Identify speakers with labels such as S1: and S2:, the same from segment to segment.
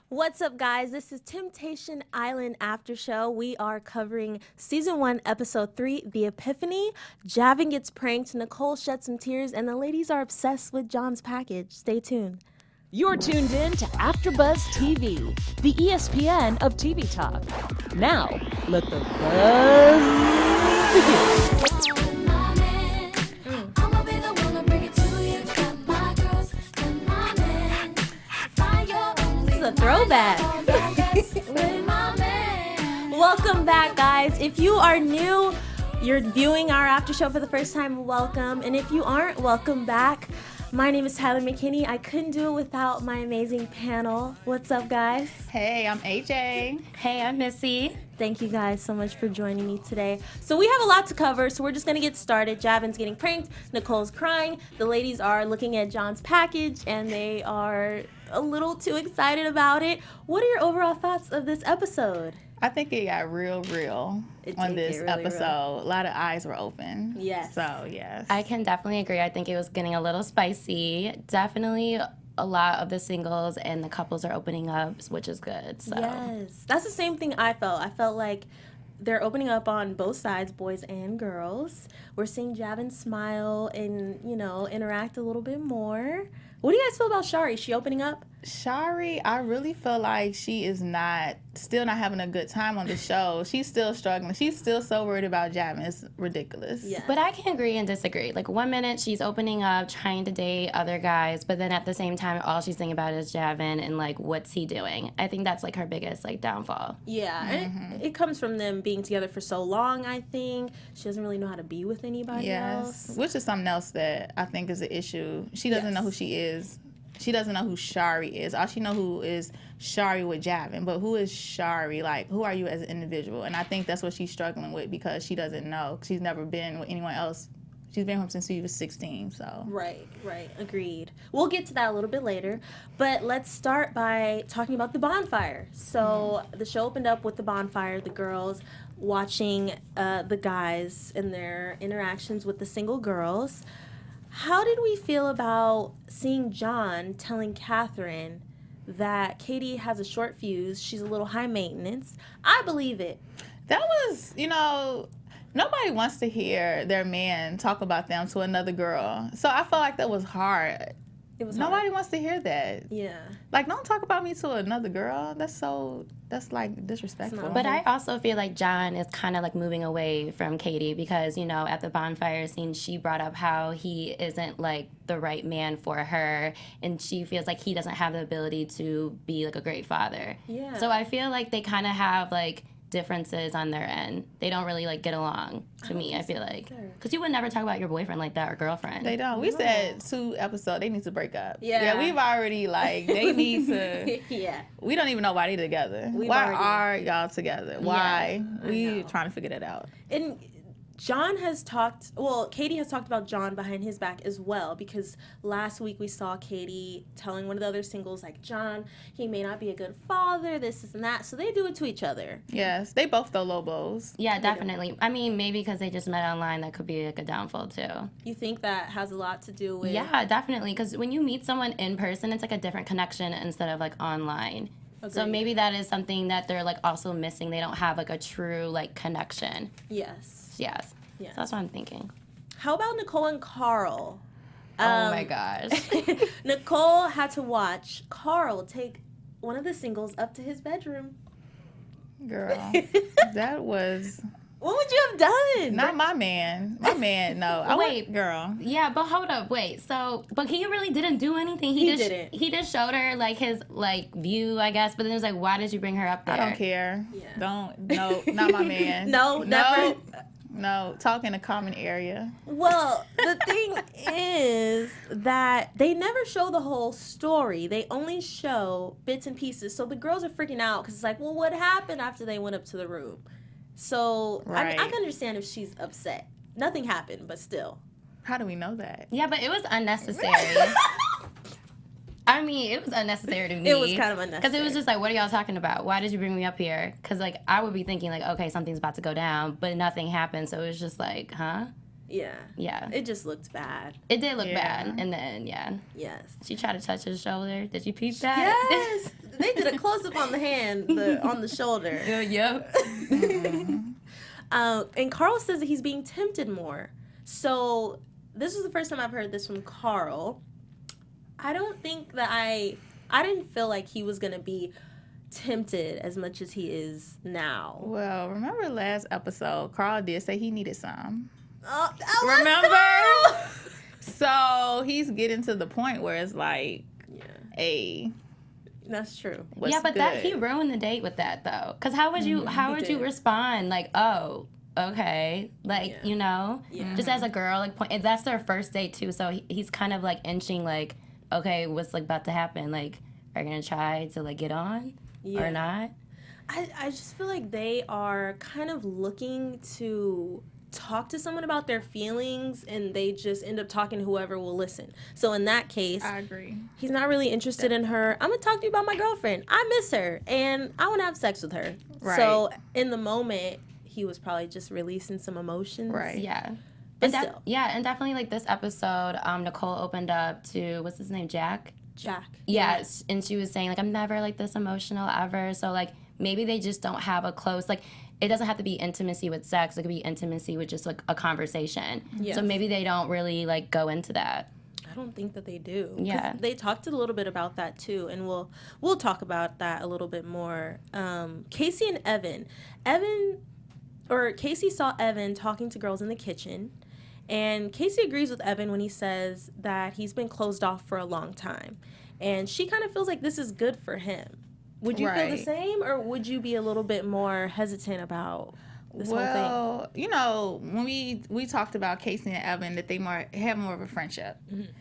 S1: What's up, guys? This is Temptation Island After Show. We are covering Season 1, Episode 3, The Epiphany. Javen gets pranked, Nicole sheds some tears, and the ladies are obsessed with John's package. Stay tuned.
S2: You're tuned in to AfterBuzz TV, the ESPN of TV talk. Now, let the buzz begin.
S1: A throwback. Welcome back, guys. If you are new, you're viewing our after show for the first time, welcome. And if you aren't, welcome back. My name is Tyler McKinney. I couldn't do it without my amazing panel. What's up, guys?
S3: Hey, I'm AJ.
S4: Hey, I'm Missy.
S1: Thank you guys so much for joining me today. So we have a lot to cover, so we're just going to get started. Javen's getting pranked. Nicole's crying. The ladies are looking at John's package, and they are a little too excited about it. What are your overall thoughts of this episode?
S3: I think it got real on this
S1: really
S3: episode.
S1: real.
S3: A lot of eyes were open.
S1: Yes.
S3: So, yes.
S4: I can definitely agree. I think it was getting a little spicy. Definitely a lot of the singles and the couples are opening up, which is good. So.
S1: Yes. That's the same thing I felt. I felt like they're opening up on both sides, boys and girls. We're seeing Javen smile and, interact a little bit more. What do you guys feel about Shari? Is she opening up?
S3: Shari, I really feel like she is still not having a good time on the show. She's still struggling. She's still so worried about Javen. It's ridiculous.
S1: Yeah.
S4: But I can agree and disagree. Like, 1 minute she's opening up, trying to date other guys, but then at the same time, all she's thinking about is Javen and, what's he doing? I think that's, her biggest, downfall.
S1: Yeah. And it comes from them being together for so long, I think. She doesn't really know how to be with anybody else.
S3: Which is something else that I think is an issue. She doesn't know who she is. She doesn't know who Shari is. All she know who is Shari with Javen. But who is Shari? Who are you as an individual? And I think that's what she's struggling with because she doesn't know. She's never been with anyone else. She's been with him since she was 16, so.
S1: Right. Agreed. We'll get to that a little bit later. But let's start by talking about the bonfire. So the show opened up with the bonfire, the girls watching the guys and their interactions with the single girls. How did we feel about seeing John telling Catherine that Katie has a short fuse, she's a little high maintenance? I believe it.
S3: That was, nobody wants to hear their man talk about them to another girl. So I felt like that was hard. Nobody wants to hear that.
S1: Yeah.
S3: Don't talk about me to another girl. That's disrespectful.
S4: But I also feel like John is kind of moving away from Katie because, at the bonfire scene, she brought up how he isn't the right man for her, and she feels like he doesn't have the ability to be a great father.
S1: Yeah.
S4: So I feel like they kind of have differences on their end. They don't really get along to me, I feel like. Because you would never talk about your boyfriend like that or girlfriend.
S3: They don't. We said 2 episodes, they need to break up.
S1: Yeah.
S3: We've already, they need to.
S1: Yeah.
S3: We don't even know why they're together. Why are y'all together? Why? We trying to figure that out.
S1: And Katie has talked about John behind his back as well, because last week we saw Katie telling one of the other singles, John, he may not be a good father, this and that. So they do it to each other.
S3: Yes, they both throw low blows.
S4: Yeah, definitely. I mean, maybe because they just met online, that could be a downfall too.
S1: You think that has a lot to do with...
S4: Yeah, definitely. Because when you meet someone in person, it's a different connection instead of online. Agreed. So maybe that is something that they're also missing. They don't have a true connection.
S1: Yes.
S4: Yes. So that's what I'm thinking.
S1: How about Nicole and Karl?
S4: Oh my gosh.
S1: Nicole had to watch Karl take one of the singles up to his bedroom.
S3: Girl, that was...
S1: What would you have done?
S3: Not my man. My man, no.
S4: Wait,
S3: girl.
S4: Yeah, but hold up, wait. So, but he really didn't do anything. He didn't. He just showed her his view, I guess. But then it was why did you bring her up there?
S3: I don't care.
S1: Yeah.
S3: No, not my man.
S1: No, never.
S3: No, talk in a common area.
S1: Well, the thing is that they never show the whole story. They only show bits and pieces. So the girls are freaking out because it's well, what happened after they went up to the room? So
S3: right.
S1: I can understand if she's upset. Nothing happened, but still.
S3: How do we know that?
S4: Yeah, but it was unnecessary. I mean, it was unnecessary to me.
S1: It was kind of unnecessary.
S4: Because it was just what are y'all talking about? Why did you bring me up here? Because, I would be thinking, okay, something's about to go down, but nothing happened. So it was just huh?
S1: Yeah.
S4: Yeah.
S1: It just looked bad.
S4: It did look bad. And then,
S1: Yes.
S4: she tried to touch his shoulder. Did you peep that?
S1: Yes. They did a close up on the hand, on the shoulder.
S4: Yep.
S1: And Karl says that he's being tempted more. So this is the first time I've heard this from Karl. I don't think that I didn't feel like he was gonna be tempted as much as he is now.
S3: Well, remember last episode, Karl did say he needed some.
S1: Remember?
S3: So he's getting to the point where it's like,
S1: That's true.
S4: Yeah, but
S3: good?
S4: he ruined the date with that though. Cause how would you respond? Like, oh, okay, like you know, just as a girl, like that's their first date too. So he's kind of like inching, like, okay, what's like about to happen? Like, are you gonna try to like get on or not?
S1: I just feel like they are kind of looking to talk to someone about their feelings, and they just end up talking to whoever will listen. So in that case,
S3: I agree.
S1: He's not really interested in her. I'm gonna talk to you about my girlfriend. I miss her, and I want to have sex with her.
S3: Right.
S1: So in the moment, he was probably just releasing some emotions.
S3: Right.
S4: Yeah.
S1: But
S4: And
S1: still.
S4: and definitely like this episode, Nicole opened up to what's his name, Jack. Yes, and she was saying like, I'm never like this emotional ever. So like maybe they just don't have a close, like, it doesn't have to be intimacy with sex. It could be intimacy with just like a conversation.
S1: Yes.
S4: So maybe they don't really like go into that.
S1: I don't think that they do. 'Cause
S4: Yeah.
S1: they talked a little bit about that too, and we'll talk about that a little bit more. Casey and Casey saw Evan talking to girls in the kitchen, and Casey agrees with Evan when he says that he's been closed off for a long time, and she kind of feels like this is good for him. Would you feel the same, or would you be a little bit more hesitant about this whole thing?
S3: Well, you know, when we talked about Casey and Evan, that they have more of a friendship. Mm-hmm.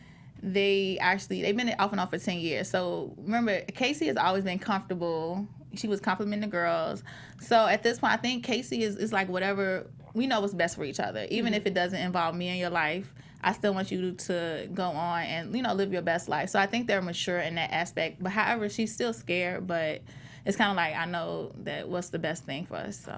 S3: They've been off and on for 10 years. So remember, Casey has always been comfortable. She was complimenting the girls. So at this point, I think Casey is like, whatever, we know what's best for each other. Even if it doesn't involve me in your life, I still want you to go on and, you know, live your best life. So I think they're mature in that aspect. But however, she's still scared, but it's kind of like, I know that what's the best thing for us, so.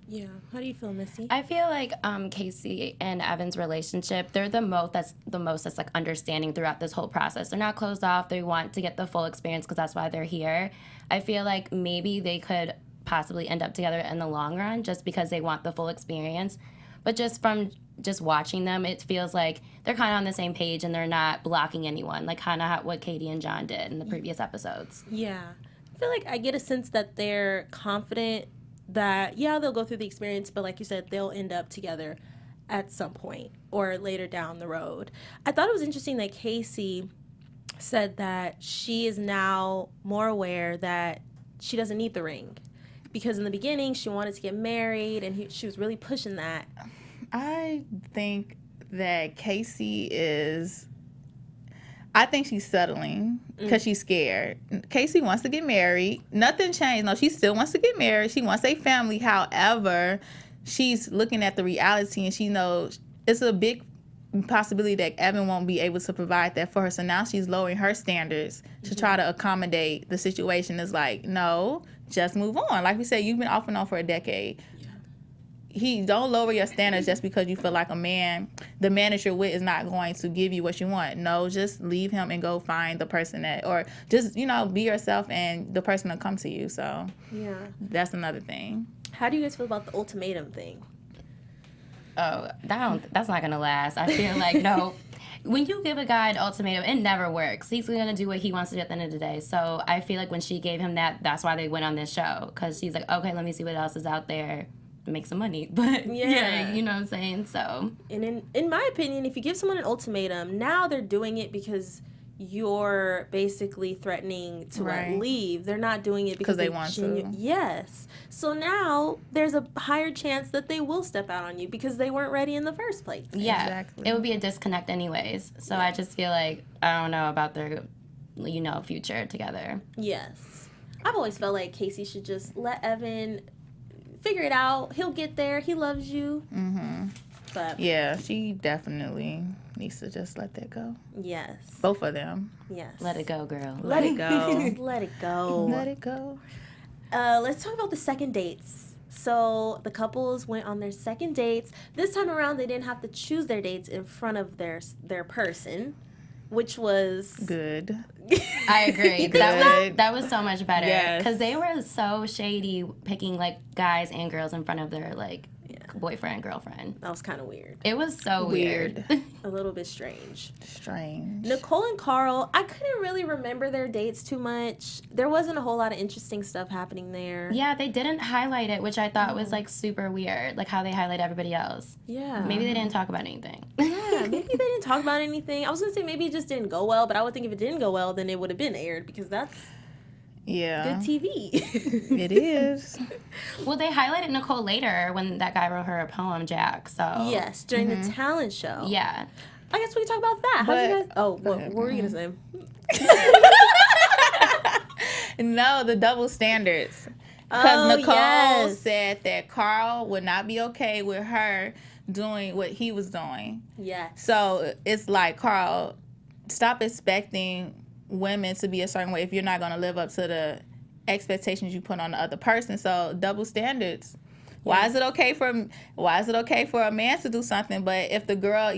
S1: Yeah. How do you feel, Missy?
S4: I feel like Casey and Evan's relationship, they're the most that's like understanding throughout this whole process. They're not closed off. They want to get the full experience because that's why they're here. I feel like maybe they could possibly end up together in the long run just because they want the full experience. But just from just watching them, it feels like they're kind of on the same page and they're not blocking anyone, like kind of what Katie and John did in the previous episodes.
S1: Yeah. I feel like I get a sense that they're confident that, they'll go through the experience, but like you said, they'll end up together at some point or later down the road. I thought it was interesting that Casey said that she is now more aware that she doesn't need the ring. Because in the beginning, she wanted to get married, and she was really pushing that.
S3: I think that I think she's settling because she's scared. Casey wants to get married. Nothing changed. No, she still wants to get married. She wants a family. However, she's looking at the reality, and she knows it's a big possibility that Evan won't be able to provide that for her. So now she's lowering her standards to try to accommodate the situation. It's like, no, just move on. Like we said, you've been off and on for a decade. Don't lower your standards just because you feel like the man that you're with is not going to give you what you want. No, just leave him and go find the person or just, be yourself and the person will come to you. So that's another thing.
S1: How do you guys feel about the ultimatum thing?
S4: Oh, that's not going to last. I feel like, no. When you give a guy an ultimatum, it never works. He's going to do what he wants to do at the end of the day. So I feel like when she gave him that's why they went on this show. Because she's like, okay, let me see what else is out there. Make some money. But yeah, you know what I'm saying? So.
S1: And in my opinion, if you give someone an ultimatum, now they're doing it because you're basically threatening to leave. They're not doing it because
S3: they want to.
S1: Yes. So now there's a higher chance that they will step out on you because they weren't ready in the first place.
S4: Yeah.
S3: Exactly.
S4: It would be a disconnect anyways. So I just feel like I don't know about their, future together.
S1: Yes. I've always felt like Casey should just let Evan figure it out. He'll get there. He loves you.
S3: Mm-hmm.
S1: But
S3: yeah, she definitely needs to just let that go.
S1: Yes.
S3: Both of them.
S1: Yes.
S4: Let it go, girl.
S3: Let it go.
S1: Just let it go.
S3: Let it go.
S1: Let's talk about the second dates. So the couples went on their second dates. This time around, they didn't have to choose their dates in front of their person. which was
S3: Good.
S4: I agree. That was so much better.
S3: Yes.
S4: Because they were so shady picking, like, guys and girls in front of their, like, boyfriend, girlfriend.
S1: That was kind of weird.
S4: It was so weird.
S1: A little bit strange.
S3: Strange.
S1: Nicole and Karl, I couldn't really remember their dates too much. There wasn't a whole lot of interesting stuff happening there.
S4: Yeah, they didn't highlight it, which I thought was, like, super weird, like how they highlight everybody else.
S1: Yeah.
S4: Maybe they didn't talk about anything.
S1: Yeah, maybe they didn't talk about anything. I was going to say maybe it just didn't go well, but I would think if it didn't go well, then it would have been aired because that's good TV.
S3: It is.
S4: Well, they highlighted Nicole later when that guy wrote her a poem, Jack, so.
S1: Yes, during the talent show.
S4: Yeah.
S1: I guess we can talk about that. How'd you guys... Oh, what were you going to say?
S3: No, the double standards. Because Nicole
S1: yes.
S3: said that Karl would not be okay with her doing what he was doing.
S1: Yes.
S3: So it's like, Karl, stop expecting women to be a certain way if you're not going to live up to the expectations you put on the other person. So double standards. Why is it okay for a man to do something, but if the girl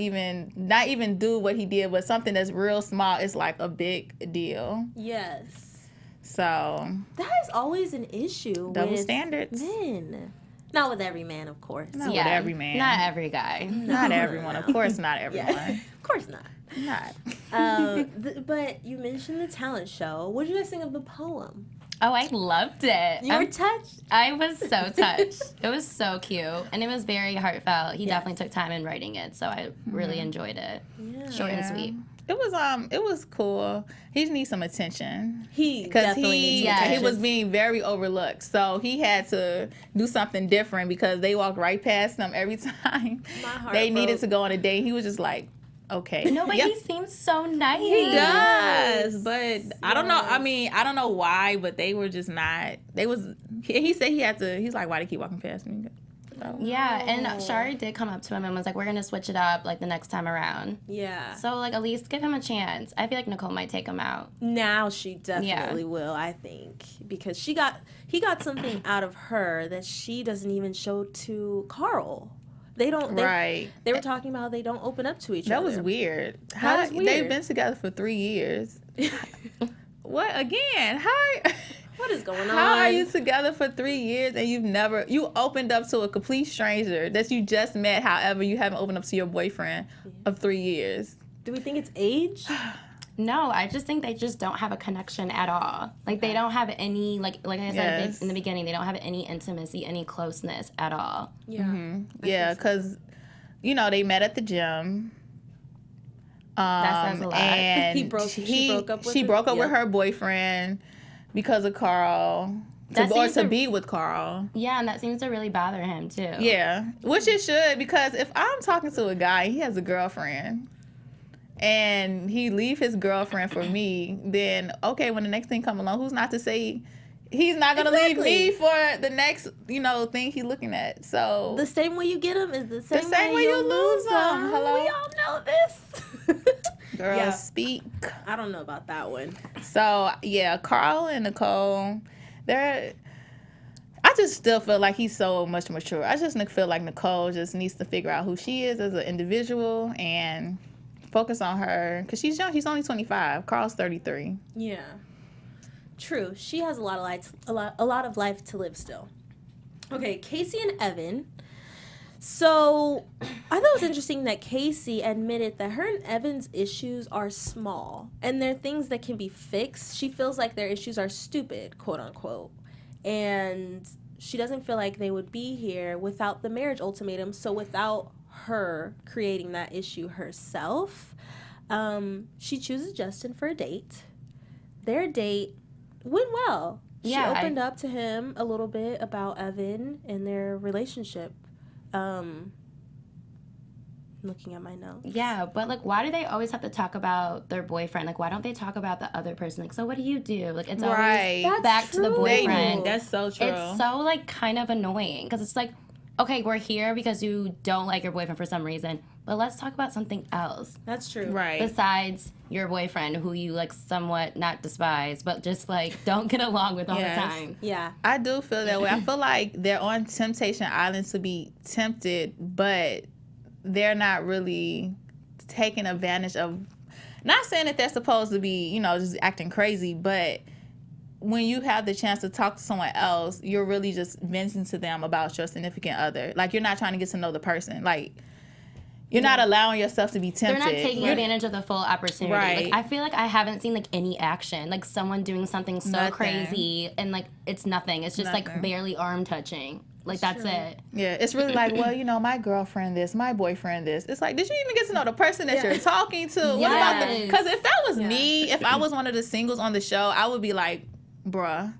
S3: not even do what he did, but something that's real small, it's like a big deal.
S1: Yes.
S3: So
S1: that is always an issue
S3: double
S1: with
S3: standards.
S1: men. Not with every man, of course.
S3: Not with every man.
S4: Not every guy.
S3: Not everyone. Of course not everyone.
S1: Yeah. Of course not.
S3: Not.
S1: But you mentioned the talent show. What did you guys think of the poem?
S4: Oh, I loved it.
S1: You were touched?
S4: I was so touched. It was so cute. And it was very heartfelt. He definitely took time in writing it, so I really enjoyed it.
S1: Yeah.
S4: Short and sweet.
S3: It was cool. He needs some attention.
S1: He definitely needs some attention.
S3: He was being very overlooked. So he had to do something different because they walked right past him every time they needed to go on a date. He was just like, okay.
S4: No, but he seems so nice.
S3: He does, but I don't know. I mean, I don't know why, but they were just not. He said he had to. He's like, why do they keep walking past me? So.
S4: Yeah, and Shari did come up to him and was like, we're going to switch it up, like, the next time around.
S1: Yeah.
S4: So, like, at least give him a chance. I feel like Nicole might take him out.
S1: Now she definitely will, I think. Because he got something out of her that she doesn't even show to Karl. They were talking about they don't open up to each other.
S3: That was weird.
S1: That was weird.
S3: They've been together for 3 years. What, again?
S1: What is going on?
S3: How are you together for 3 years and you opened up to a complete stranger that you just met, however, you haven't opened up to your boyfriend of 3 years?
S1: Do we think it's age?
S4: No, I just think they just don't have a connection at all. Like, they don't have any, like I said in the beginning, they don't have any intimacy, any closeness at all.
S1: Yeah.
S3: Mm-hmm. Yeah, because, they met at the gym.
S4: That says a lot.
S3: And
S1: she broke up with
S3: her boyfriend because of Karl. To be with Karl.
S4: Yeah, and that seems to really bother him, too.
S3: Yeah, which it should, because if I'm talking to a guy, he has a girlfriend, and he leave his girlfriend for me, then, okay, when the next thing come along, who's not to say he's not going to leave me for the next, thing he's looking at? So
S1: the same way you get him is the same way
S3: you lose them. Hello?
S1: We all know this.
S3: Girl, speak.
S1: I don't know about that one.
S3: So, yeah, Karl and Nicole, I just still feel like he's so much mature. I just feel like Nicole just needs to figure out who she is as an individual and focus on her. Because she's young. She's only 25. Karl's 33.
S1: Yeah. True. She has a lot of life to live still. Okay, Casey and Evan. So I thought it was interesting that Casey admitted that her and Evan's issues are small and they're things that can be fixed. She feels like their issues are stupid, quote unquote. And she doesn't feel like they would be here without the marriage ultimatum. So without her creating that issue herself, she chooses Justin for a date. Their date went well. She opened up to him a little bit about Evan and their relationship. Looking at my notes.
S4: Yeah, but, like, why do they always have to talk about their boyfriend? Like, why don't they talk about the other person? Like, so what do you do? Like, it's always back to the boyfriend.
S3: That's so true.
S4: It's so, like, kind of annoying because it's like, okay, we're here because you don't like your boyfriend for some reason, but let's talk about something else.
S1: That's true.
S3: Right.
S4: Besides your boyfriend, who you, like, somewhat not despise, but just, like, don't get along with all the time.
S1: Yeah.
S3: I do feel that way. I feel like they're on Temptation Island to be tempted, but they're not really taking advantage of not saying that they're supposed to be, you know, just acting crazy, but when you have the chance to talk to someone else, you're really just venting to them about your significant other. Like, you're not trying to get to know the person. Like, you're not allowing yourself to be tempted.
S4: They're not taking advantage of the full opportunity.
S3: Right.
S4: Like, I feel like I haven't seen like any action, like someone doing something so
S3: Nothing.
S4: crazy, and like it's nothing. It's just like
S3: Nothing.
S4: barely arm touching. Like that's it.
S3: Yeah, it's really like, well, you know, my girlfriend this, my boyfriend this. It's like, did you even get to know the person that you're talking to? What about the? Because if that was me, if I was one of the singles on the show, I would be like, bruh,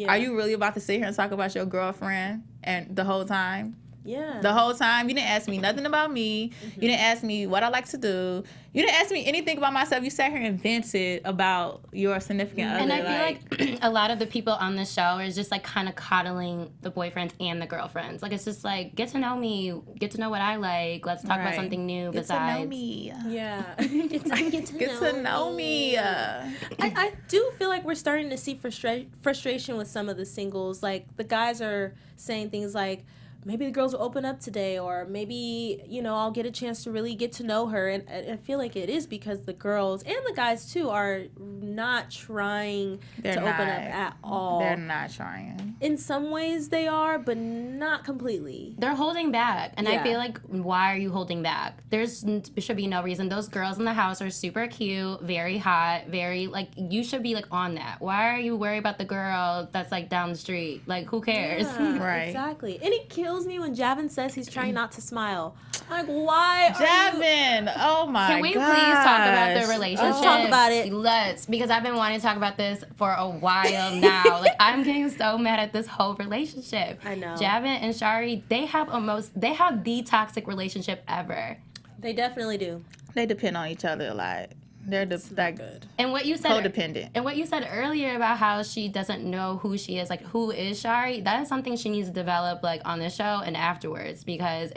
S3: are you really about to sit here and talk about your girlfriend and the whole time?
S1: Yeah.
S3: The whole time. You didn't ask me nothing about me. You didn't ask me what I like to do. You didn't ask me anything about myself. You sat here and vented about your significant other.
S4: And I feel like a lot of the people on the show is just like kind of coddling the boyfriends and the girlfriends. Like, it's just like, get to know me, get to know what I like. Let's talk about something new
S3: Get
S4: besides.
S3: to know me.
S1: Yeah. Get to know
S3: me.
S1: I do feel like we're starting to see frustration with some of the singles. Like, the guys are saying things like, maybe the girls will open up today, or maybe, you know, I'll get a chance to really get to know her. And I feel like it is because the girls and the guys too are not trying to open up at all.
S3: They're not trying.
S1: In some ways they are, but not completely.
S4: They're holding back, and
S1: Yeah.
S4: I feel like, why are you holding back? There should be no reason. Those girls in the house are super cute, very hot, very, like, you should be, like, on that. Why are you worried about the girl that's, like, down the street? Like, who cares?
S1: Yeah,
S3: Right.
S1: Exactly. And it kills me when Javen says he's trying not to smile. Like, why are you...
S3: Javen, oh my god.
S4: Can we please talk about their relationship?
S1: Let's talk about it.
S4: Let's, because I've been wanting to talk about this for a while now. Like, I'm getting so mad at this whole relationship.
S1: I know.
S4: Javen and Shari, they have the toxic relationship ever.
S1: They definitely do.
S3: They depend on each other a lot. They're that good.
S4: And what you said,
S3: Codependent.
S4: And what you said earlier about how she doesn't know who she is, like, who is Shari, that is something she needs to develop, like, on the show and afterwards, because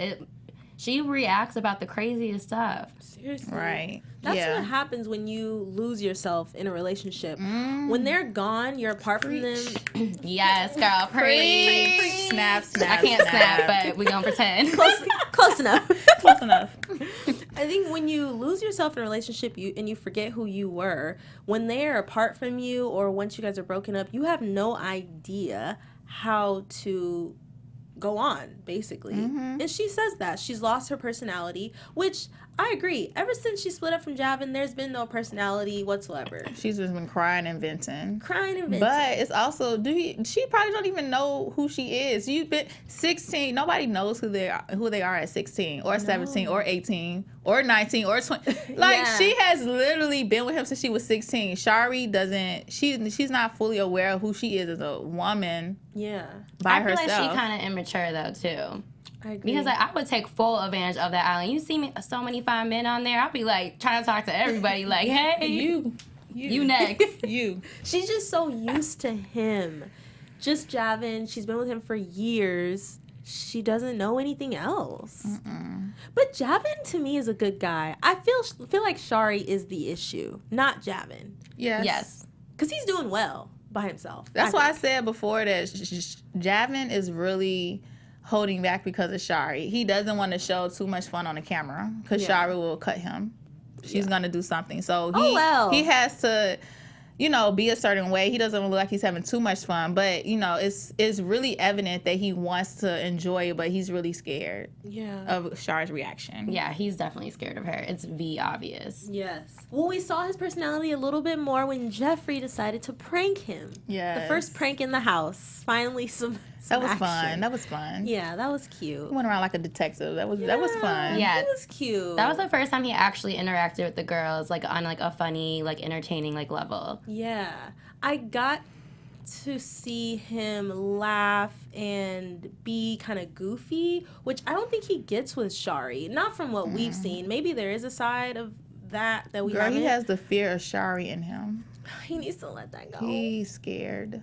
S4: she reacts about the craziest stuff.
S1: Seriously.
S3: Right.
S1: That's what happens when you lose yourself in a relationship. When they're gone, you're apart from them.
S4: Yes, girl, preach.
S3: Snap.
S4: I can't snap, but we gonna pretend.
S1: Close enough.
S3: Close enough.
S1: I think when you lose yourself in a relationship and you forget who you were, when they're apart from you or once you guys are broken up, you have no idea how to go on, basically. And she says that. She's lost her personality, which I agree. Ever since she split up from Javen, there's been no personality whatsoever.
S3: She's just been crying and venting. But it's also, she probably don't even know who she is. You've been 16. Nobody knows who they are at 16 or 17 or 18 or 19 or 20. Like, she has literally been with him since she was 16. Shari doesn't, she's not fully aware of who she is as a woman.
S1: Yeah.
S3: By
S4: I feel
S3: herself.
S4: like she kind of immature though too.
S1: I agree.
S4: Because like, I would take full advantage of that island. You see so many fine men on there. I'll be like trying to talk to everybody. Like, hey, you next.
S3: You.
S1: She's just so used to him. Just Javen. She's been with him for years. She doesn't know anything else. But Javen to me is a good guy. I feel like Shari is the issue, not Javen.
S4: Yes.
S1: Because he's doing well by himself.
S3: That's why I said before that Javen is really holding back because of Shari. He doesn't want to show too much fun on the camera because Shari will cut him. She's going to do something. So he has to, you know, be a certain way. He doesn't look like he's having too much fun, but, you know, it's really evident that he wants to enjoy it, but he's really scared of Shari's reaction.
S4: Yeah, he's definitely scared of her. It's obvious.
S1: Yes. Well, we saw his personality a little bit more when Jeffrey decided to prank him.
S3: Yeah.
S1: The first prank in the house. Finally, some
S3: That was
S1: action.
S3: fun. That was fun.
S1: Yeah, that was cute.
S3: He went around like a detective. That was fun.
S4: Yeah.
S1: It was cute.
S4: That was the first time he actually interacted with the girls, like on like a funny, like entertaining like level.
S1: Yeah. I got to see him laugh and be kind of goofy, which I don't think he gets with Shari. Not from what we've seen. Maybe there is a side of that we
S3: Girl,
S1: haven't.
S3: he has the fear of Shari in him.
S1: He needs to let that go.
S3: He's scared.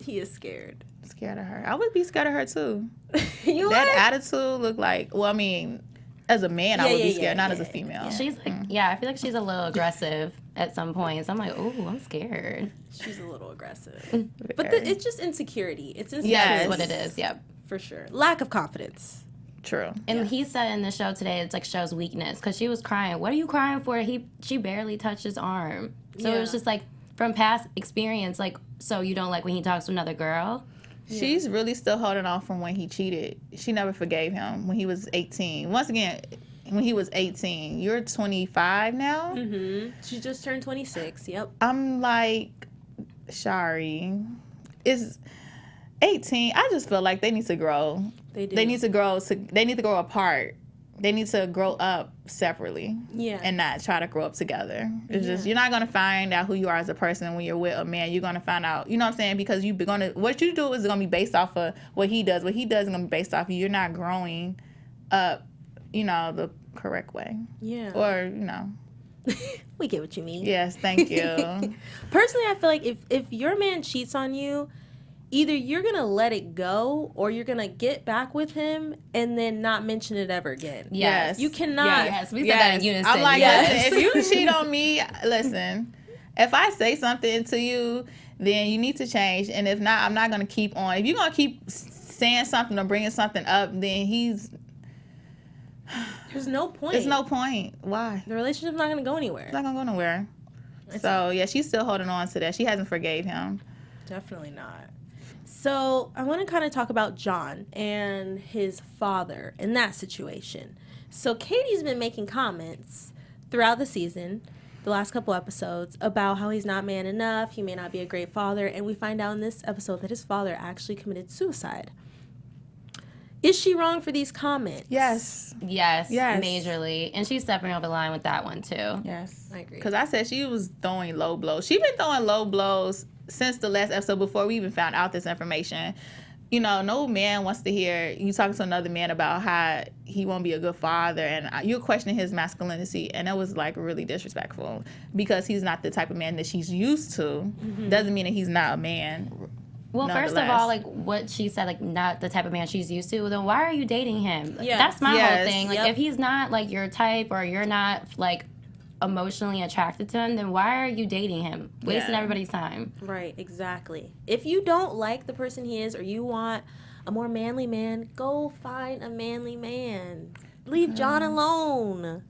S1: He is scared.
S3: Scared of her. I would be scared of her too.
S1: You
S3: That
S1: would?
S3: attitude looked like, well, I mean, as a man, I would be scared, not as a female.
S4: She's like, I feel like she's a little aggressive at some points. I'm like, oh, I'm scared.
S1: She's a little aggressive. But it's just insecurity. It's insecurity.
S3: Yes.
S4: That's what it is. Yep.
S1: For sure. Lack of confidence.
S3: True.
S4: And he said in the show today, it's like shows weakness because she was crying. What are you crying for? She barely touched his arm. So it was just like from past experience, like, so you don't like when he talks to another girl?
S3: She's really still holding on from when he cheated. She never forgave him when he was 18. Once again, when he was 18, you're 25 now?
S1: Mm-hmm. She just turned 26, yep.
S3: I'm like, Shari, it's 18. I just feel like they need to grow.
S1: They do.
S3: They need to grow apart. They need to grow up separately.
S1: Yeah.
S3: And not try to grow up together. It's just, you're not going to find out who you are as a person when you're with a man. You're going to find out, you know what I'm saying? Because what you do is going to be based off of what he does. What he does is going to be based off of you. You're not growing up, the correct way.
S1: Yeah.
S3: Or,
S1: We get what you mean.
S3: Yes, thank you.
S1: Personally, I feel like if your man cheats on you, either you're going to let it go or you're going to get back with him and then not mention it ever again.
S3: Yes.
S1: You cannot.
S4: Yes, we said that in unison.
S3: I'm like,
S1: Yes.
S3: listen, if you cheat on me, listen, if I say something to you, then you need to change. And if not, I'm not going to keep on. If you're going to keep saying something or bringing something up, then
S1: There's no point.
S3: there's no point. Why?
S1: The relationship's not going to go anywhere.
S3: It's not going to go nowhere. So, yeah, she's still holding on to that. She hasn't forgave him.
S1: Definitely not. So I want to kind of talk about John and his father in that situation. So Katie's been making comments throughout the season, the last couple episodes, about how he's not man enough, he may not be a great father, and we find out in this episode that his father actually committed suicide. Is she wrong for these comments?
S3: Yes.
S4: Yes,
S3: Yes.
S4: majorly. And she's stepping over the line with that one, too.
S3: Yes.
S1: I agree.
S3: Because I said she was throwing low blows. She's been throwing low blows since the last episode before we even found out this information. No man wants to hear you talking to another man about how he won't be a good father and you're questioning his masculinity. And it was like really disrespectful because he's not the type of man that she's used to.
S1: Mm-hmm.
S3: Doesn't mean that he's not a man.
S4: Well, first of
S3: Nonetheless.
S4: all, like what she said, like not the type of man she's used to, then why are you dating him?
S1: Yes.
S4: That's my
S3: Yes.
S4: whole thing. Like
S1: Yep.
S4: if he's not like your type or you're not like emotionally attracted to him, then why are you dating him? Wasting
S3: Yeah.
S4: everybody's time.
S1: Right, exactly. If you don't like the person he is or you want a more manly man, go find a manly man. Leave John alone.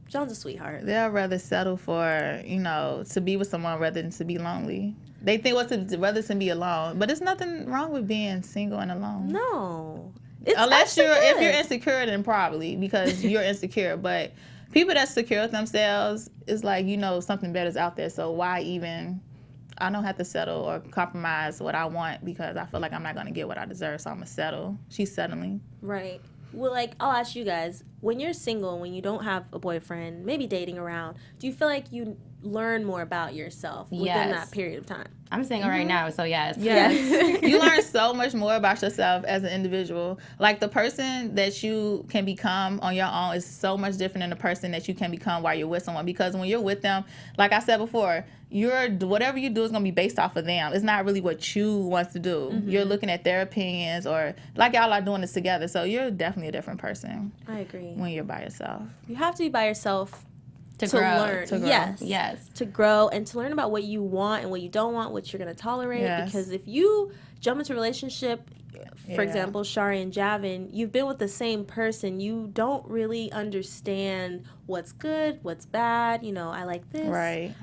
S1: John's a sweetheart.
S3: They'll rather settle for, to be with someone rather than to be lonely. They think rather than be alone. But there's nothing wrong with being single and alone.
S1: No. It's
S3: Unless
S1: actually
S3: if
S1: good.
S3: you're insecure, then probably because you're insecure. But people that's secure with themselves, it's like, something better is out there. So why even, I don't have to settle or compromise what I want because I feel like I'm not going to get what I deserve. So I'm going to settle. She's settling.
S1: Right. Well, I'll ask you guys, when you're single, when you don't have a boyfriend, maybe dating around, do you feel like you learn more about yourself within
S4: Yes.
S1: that period of time?
S4: I'm single right now, so yes.
S3: Yes. You learn so much more about yourself as an individual. Like the person that you can become on your own is so much different than the person that you can become while you're with someone. Because when you're with them, like I said before, whatever you do is going to be based off of them. It's not really what you want to do. Mm-hmm. You're looking at their opinions or like y'all are doing this together. So you're definitely a different person.
S1: I agree.
S3: When you're by yourself.
S1: You have to be by yourself
S4: To
S1: to
S4: grow.
S1: learn.
S3: To grow.
S4: Yes.
S1: To grow and to learn about what you want and what you don't want, what you're going to tolerate.
S3: Yes.
S1: Because if you jump into a relationship, for
S3: Yeah.
S1: example, Shari and Javen, you've been with the same person. You don't really understand what's good, what's bad. I like this.
S3: Right.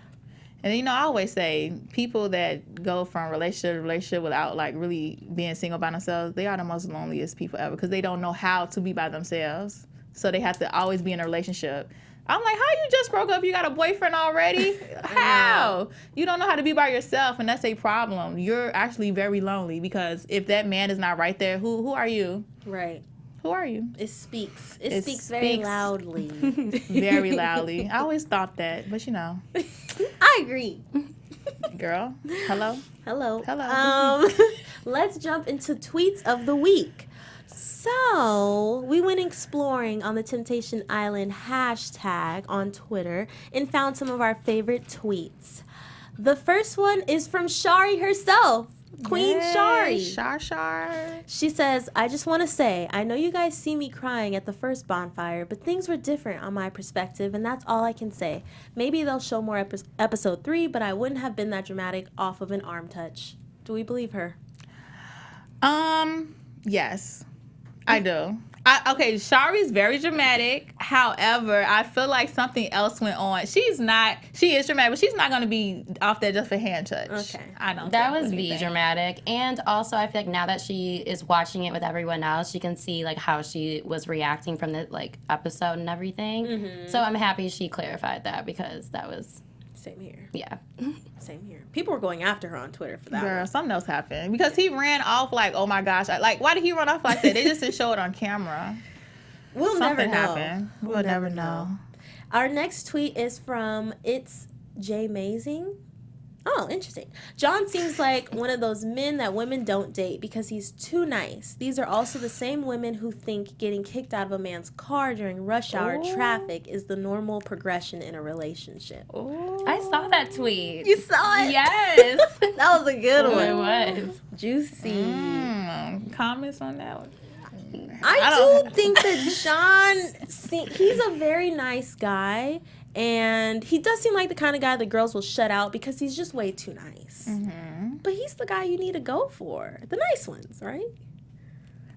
S3: And I always say people that go from relationship to relationship without like really being single by themselves, they are the most loneliest people ever because they don't know how to be by themselves. So they have to always be in a relationship. I'm like, how you just broke up? You got a boyfriend already? How? You don't know how to be by yourself, and that's a problem. You're actually very lonely because if that man is not right there, who are you?
S1: Right.
S3: Who are you?
S1: It speaks.
S3: It
S1: Speaks very
S3: speaks.
S1: loudly.
S3: Very loudly. I always thought that, but
S1: I agree.
S3: girl, hello?
S1: Hello.
S3: Hello.
S1: Let's jump into tweets of the week. So, we went exploring on the Temptation Island hashtag on Twitter and found some of our favorite tweets. The first one is from Shari herself, Queen Shari.
S3: Shar.
S1: She says, I just want to say, I know you guys see me crying at the first bonfire, but things were different on my perspective, and that's all I can say. Maybe they'll show more episode 3, but I wouldn't have been that dramatic off of an arm touch. Do we believe her?
S3: Yes, I do. Okay, Shari's very dramatic. However, I feel like something else went on. She is dramatic, but she's not going to be off there just for hand touch.
S1: Okay.
S3: I don't
S4: That
S3: think.
S4: was be dramatic. And also, I feel like now that she is watching it with everyone else, she can see, like, how she was reacting from the, like, episode and everything.
S1: Mm-hmm.
S4: So I'm happy she clarified that because that was,
S1: Same here.
S4: yeah.
S1: Same here. People were going after her on Twitter for that.
S3: Girl,
S1: one.
S3: something else happened. Because he ran off like, oh my gosh. Like, why did he run off like that? They just didn't show it on camera.
S1: We'll
S3: Something
S1: never know.
S3: happened. We'll never know.
S1: Our next tweet is from It's Jay Mazing. Oh, interesting. John seems like one of those men that women don't date because he's too nice. These are also the same women who think getting kicked out of a man's car during rush hour traffic is the normal progression in a relationship.
S4: I saw that tweet.
S1: You saw it?
S4: Yes.
S1: That was a good
S4: It
S1: one.
S4: was.
S1: Juicy.
S3: Comments on that one?
S1: I do think that John, he's a very nice guy. And he does seem like the kind of guy that girls will shut out because he's just way too nice. Mm-hmm. But he's the guy you need to go for. The nice ones, right?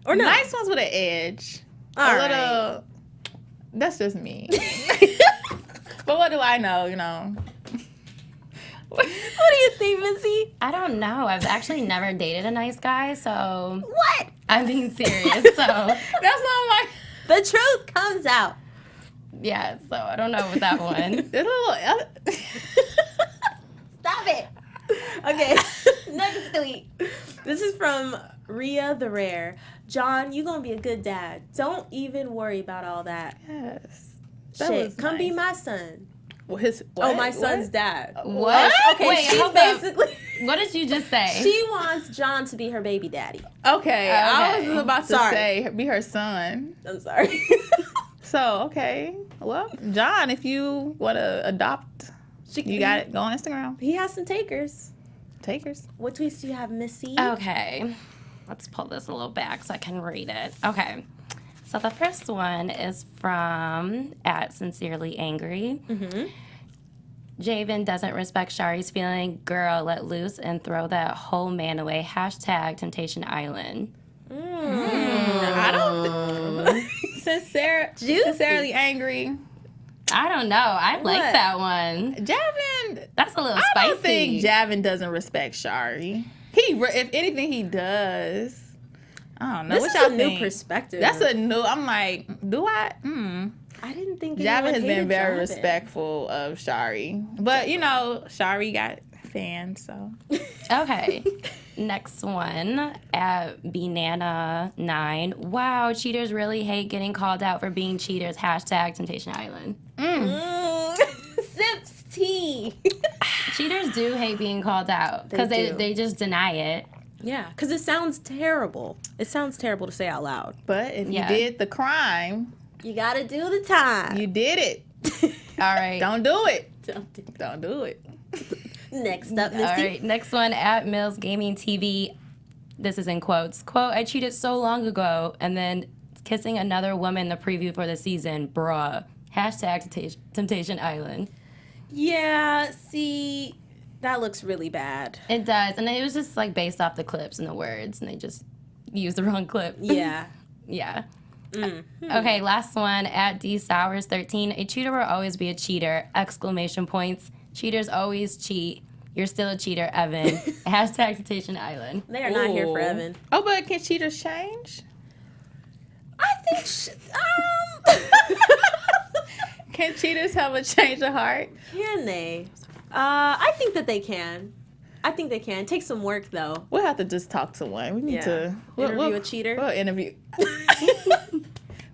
S1: Or no?
S3: Nice ones with an edge.
S1: All
S3: a
S1: right.
S3: little. That's just me. But what do I know, you know?
S1: What do you think, Missy?
S4: I don't know. I've actually never dated a nice guy, so
S1: What?
S4: I'm being serious. So
S3: That's not like.
S1: The truth comes out.
S4: yeah, so I don't know with that one.
S3: It's a little.
S1: Stop it. Okay, next tweet. This is from Ria the Rare. John, you gonna be a good dad. Don't even worry about all that
S3: Yes. That
S1: shit.
S3: was
S1: Come
S3: nice.
S1: be my son.
S3: What?
S1: My son's dad.
S4: What?
S1: Okay,
S4: Wait,
S1: she's
S4: hold up.
S1: basically.
S4: What did you just say?
S1: She wants John to be her baby daddy.
S3: Okay, I was
S4: Okay.
S3: just about to
S1: Sorry.
S3: say be her son.
S1: I'm sorry.
S3: So okay, well, John, if you want to adopt, you got it. Go on Instagram.
S1: He has some takers.
S3: Takers.
S1: What tweets do you have, Missy?
S4: Okay, let's pull this a little back so I can read it. Okay, so the first one is from @sincerelyangry.
S1: Mm-hmm.
S4: Javen doesn't respect Shari's feeling. Girl, let loose and throw that whole man away. #Temptation Island.
S3: I don't. Sincerely angry.
S4: I don't know. I like
S1: What?
S4: that one.
S3: Javin.
S4: That's a little
S3: I
S4: spicy.
S3: don't think Javin doesn't respect Shari. If anything, he does. I don't know.
S1: This
S3: what
S1: is
S3: y'all
S1: a
S3: think?
S1: new perspective.
S3: That's a new. I'm like, do I?
S1: I didn't think
S3: Javin
S1: anyone
S3: has been
S1: hated
S3: very
S1: Javin.
S3: respectful of Shari, but you know, Shari got fans, so.
S4: Okay. Next one @Banana9. Wow, cheaters really hate getting called out for being cheaters. #Temptation Island.
S1: Sips tea.
S4: Cheaters do hate being called out because
S1: They do.
S4: they just deny it.
S1: Yeah, because it sounds terrible. It sounds terrible to say out loud.
S3: But if
S4: Yeah.
S3: you did the crime,
S1: You gotta do the time.
S3: you did it.
S4: All right.
S3: Don't do it.
S1: Don't do-
S3: Don't do it.
S1: Next up, Missy.
S4: All right. Next one @Mills Gaming TV. This is in quotes. Quote, I cheated so long ago and then kissing another woman in the preview for the season. Bruh. #Temptation Island.
S1: Yeah, see, that looks really bad.
S4: It does. And it was just like based off the clips and the words and they just used the wrong clip.
S1: Yeah.
S4: Yeah. Okay, last one @DSowers13. A cheater will always be a cheater! ! Cheaters always cheat. You're still a cheater, Evan. #Temptation Island.
S1: They are not here for
S3: Ooh.
S1: Evan.
S3: Oh, but can cheaters change?
S1: I think,
S3: Can cheaters have a change of heart?
S1: can they? I think that they can. I think they can. Take some work, though.
S3: We'll have to just talk to one. We need
S1: Yeah.
S3: to
S1: Interview a cheater?
S3: We'll interview.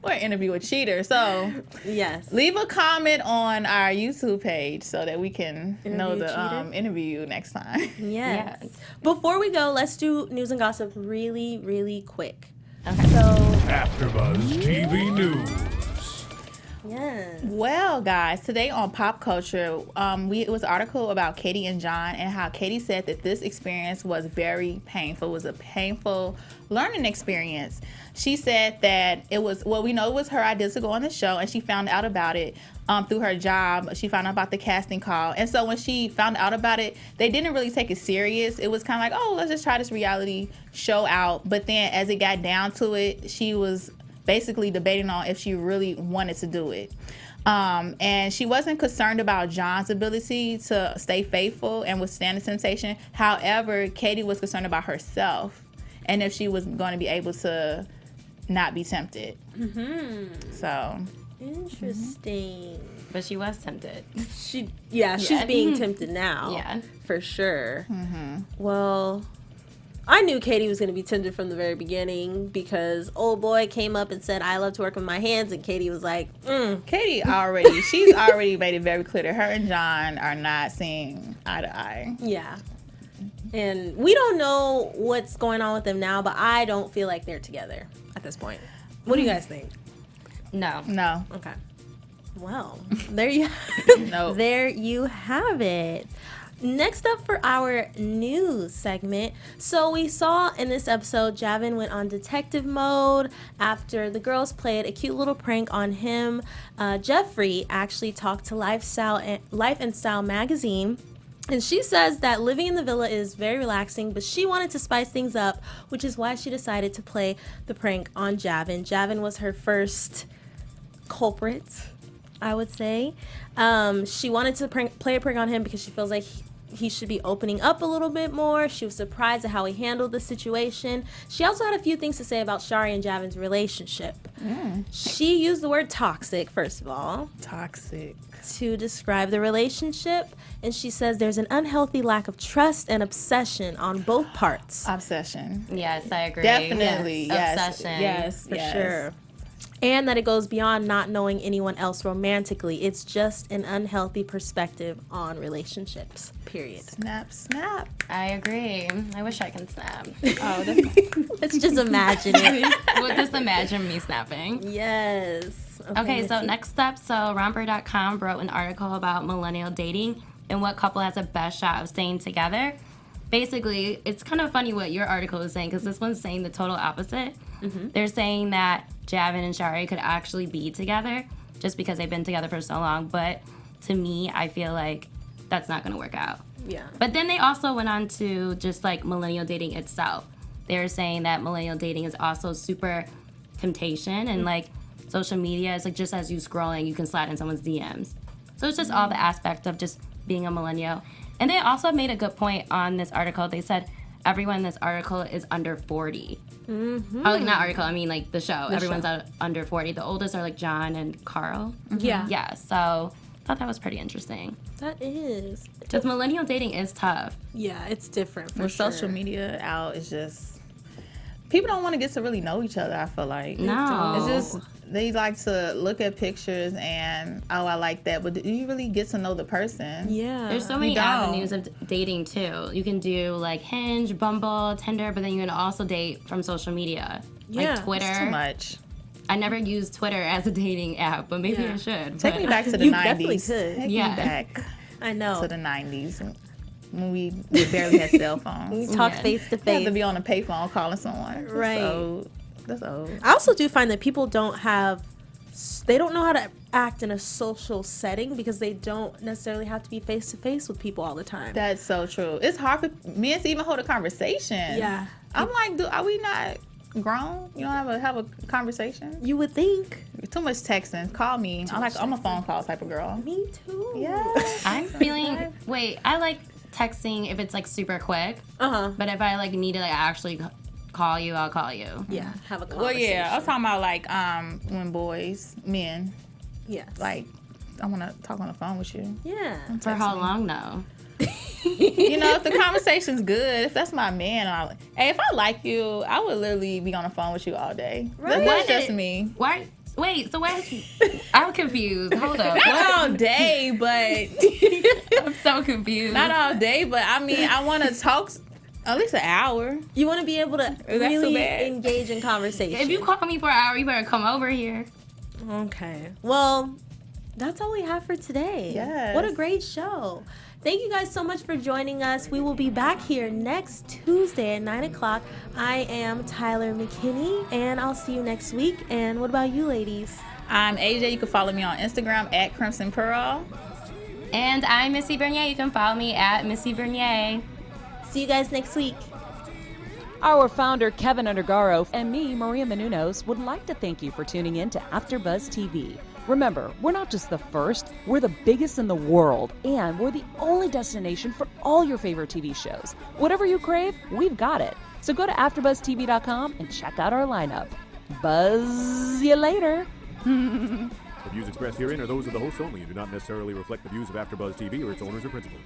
S3: We'll interview a cheater. So
S1: Yes.
S3: leave a comment on our YouTube page so that we can know
S1: Interview a
S3: the
S1: cheater?
S3: interview you next time.
S1: Yes.
S4: Yes.
S1: Before we go, let's do news and gossip really, really quick.
S4: Okay.
S1: So,
S5: AfterBuzz TV News.
S1: yes.
S3: Well, guys, today on Pop Culture, it was an article about Katie and John and how Katie said that this experience was very painful. It was a painful learning experience. She said that we know it was her idea to go on the show, and she found out about it through her job. She found out about the casting call. And so when she found out about it, they didn't really take it serious. It was kind of like, oh, let's just try this reality show out. But then as it got down to it, she was basically debating on if she really wanted to do it. And she wasn't concerned about John's ability to stay faithful and withstand the temptation. However, Katie was concerned about herself and if she was going to be able to not be tempted. So
S1: Interesting.
S4: But she was tempted.
S1: She's being tempted now.
S4: Yeah.
S1: For sure. Well, I knew Katie was going to be tempted from the very beginning because old boy came up and said, I love to work with my hands. And Katie was like,
S3: Katie she's already made it very clear that her and John are not seeing eye to eye.
S1: Yeah. And we don't know what's going on with them now, but I don't feel like they're together at this point. What do you guys think?
S4: No.
S3: No.
S1: Okay. Well, there you
S3: No.
S1: there you have it. Next up for our news segment. So we saw in this episode, Javen went on detective mode after the girls played a cute little prank on him. Jeffrey actually talked to Life and Style magazine. And she says that living in the villa is very relaxing, but she wanted to spice things up, which is why she decided to play the prank on Javen. Javen was her first culprit, I would say. She wanted to play a prank on him because she feels like he should be opening up a little bit more. She was surprised at how he handled the situation. She also had a few things to say about Shari and Javen's relationship. She used the word toxic, first of all.
S3: Toxic.
S1: To describe the relationship, and she says there's an unhealthy lack of trust and obsession on both parts.
S3: Obsession.
S4: Yes, I agree.
S3: Definitely. Yes.
S4: Obsession.
S3: Yes.
S1: For
S3: yes.
S1: sure. And that it goes beyond not knowing anyone else romantically. It's just an unhealthy perspective on relationships, period.
S3: Snap, snap.
S4: I agree. I wish I can snap.
S3: Oh, that's
S1: Let's just imagine it.
S4: Well, just imagine me snapping.
S1: Yes.
S4: Okay, so
S1: Missy.
S4: next up, Romper.com wrote an article about millennial dating and what couple has the best shot of staying together. Basically, it's kind of funny what your article is saying because this one's saying the total opposite. They're saying that Javen and Shari could actually be together just because they've been together for so long. But to me, I feel like that's not going to work out.
S1: Yeah.
S4: But then they also went on to just like millennial dating itself. They were saying that millennial dating is also super temptation and like social media is like just as you scrolling, you can slide in someone's DMs. So it's just all the aspect of just being a millennial. And they also made a good point on this article. They said everyone in this article is under 40. Oh, like, not article, I mean like the show. Everyone's under 40. The oldest are like John and Karl.
S1: Yeah.
S4: Yeah, so I thought that was pretty interesting.
S1: That is.
S4: Because millennial dating is tough.
S1: Yeah, it's different for
S3: with
S1: sure.
S3: social media out, it's just people don't want to get to really know each other. I feel like
S4: No.
S3: it's just they like to look at pictures and I like that, but do you really get to know the person?
S1: Yeah.
S4: There's so many
S3: don't.
S4: avenues of dating too. You can do like Hinge, Bumble, Tinder, but then you can also date from social media.
S1: Yeah,
S4: Like Twitter.
S3: It's too much.
S4: I never used Twitter as a dating app, but maybe I should.
S3: Take
S4: but-
S3: me back to the
S1: You
S3: 90s.
S1: definitely could.
S3: Take
S4: Yeah.
S3: me back
S1: I know.
S3: to the 90s when we barely had cell phones.
S1: We talk
S4: Yeah.
S1: face to
S3: You have
S1: face.
S3: to be on a payphone calling someone. That's
S1: Right.
S3: old. That's old.
S1: I also do find that people they don't know how to act in a social setting because they don't necessarily have to be face to face with people all the time.
S3: That's so true. It's hard for men to even hold a conversation.
S1: Yeah.
S3: I'm like, are we not grown? You don't have a conversation?
S1: You would think.
S3: Too much texting. Call me. I'm a phone call type of girl.
S1: Me too.
S3: Yeah.
S4: I'm feeling, I like texting if it's like super quick, but if I like need to like actually call you, I'll call you.
S1: Yeah. Have a conversation.
S3: Well, yeah. I was talking about like when men,
S1: Yes.
S3: like, I want to talk on the phone with you.
S1: Yeah.
S4: For how long though?
S3: You know, if the conversation's good, if that's my man, if I like you, I would literally be on the phone with you all day.
S1: Right.
S3: That's just me.
S4: Why? Wait, so why? I'm confused. Hold up.
S3: Not all day, but
S4: I'm so confused.
S3: not all day. But I mean, I want to talk at least an hour.
S1: You want to be able to
S3: that so
S1: really
S3: bad?
S1: engage in conversation.
S4: If you call me for an hour, you better come over here.
S1: Okay. Well, that's all we have for today.
S3: Yes.
S1: What a great show. Thank you guys so much for joining us. We will be back here next Tuesday at 9 o'clock. I am Tyler McKinney, and I'll see you next week. And what about you, ladies?
S3: I'm AJ. You can follow me on Instagram at Crimson Pearl.
S4: And I'm Missy Vernier. You can follow me at Missy Vernier.
S1: See you guys next week.
S2: Our founder, Keven Undergaro, and me, Maria Menounos, would like to thank you for tuning in to AfterBuzz TV. Remember, we're not just the first, we're the biggest in the world, and we're the only destination for all your favorite TV shows. Whatever you crave, we've got it. So go to AfterBuzzTV.com and check out our lineup. Buzz you later.
S6: The views expressed herein are those of the hosts only and do not necessarily reflect the views of AfterBuzz TV or its owners or principals.